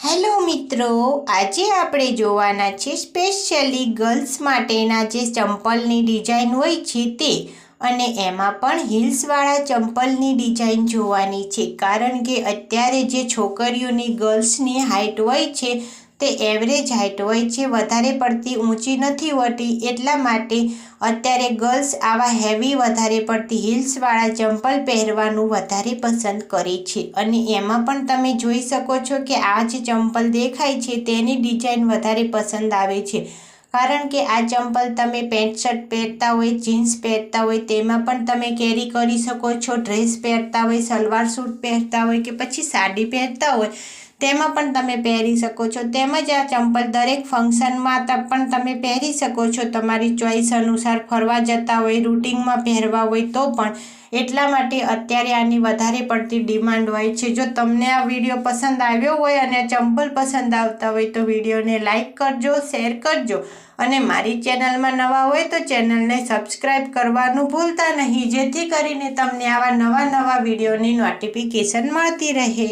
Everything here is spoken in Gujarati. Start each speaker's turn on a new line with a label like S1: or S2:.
S1: હેલો મિત્રો, આજે આપણે જોવાના છે સ્પેશિયલી ગર્લ્સ માટેના જે ચંપલની ડિઝાઇન હોય છે તે, અને એમાં પણ હીલ્સવાળા ચંપલની ડિઝાઇન જોવાની છે. કારણ કે અત્યારે જે છોકરીઓની ગર્લ્સની હાઇટ હોય છે તે એવરેજ હાઇટ હોય છે, વધારે પડતી ઊંચી નથી હોતી. એટલા માટે અત્યારે ગર્લ્સ આવા હેવી વધારે પડતી હીલ્સવાળા ચંપલ પહેરવાનું વધારે પસંદ કરે છે. અને એમાં પણ તમે જોઈ શકો છો કે આ જે ચંપલ દેખાય છે તેની ડિઝાઇન વધારે પસંદ આવે છે. કારણ કે આ ચંપલ તમે પેન્ટ શર્ટ પહેરતા હોય, જીન્સ પહેરતા હોય તેમાં પણ તમે કેરી કરી શકો છો. ડ્રેસ પહેરતા હોય, સલવાર સૂટ પહેરતા હોય કે પછી સાડી પહેરતા હોય તેમાં પણ તમે પહેરી શકો છો. તેમજ આ ચંપલ દરેક ફંક્શનમાં પણ તમે પહેરી શકો છો. તમારી ચોઈસ અનુસાર ફરવા જતા હોય, રૂટિનમાં પહેરવા હોય તો પણ. એટલા માટે અત્યારે આની વધારે પડતી ડિમાન્ડ હોય છે. જો તમને આ વિડીયો પસંદ આવ્યો હોય અને ચંપલ પસંદ આવતા હોય તો વિડીયોને લાઈક કરજો, શેર કરજો. અને મારી ચેનલમાં નવા હોય તો ચેનલને સબસ્ક્રાઈબ કરવાનું ભૂલતા નહીં, જેથી કરીને તમને આવા નવા વિડીયોની નોટિફિકેશન મળતી રહે.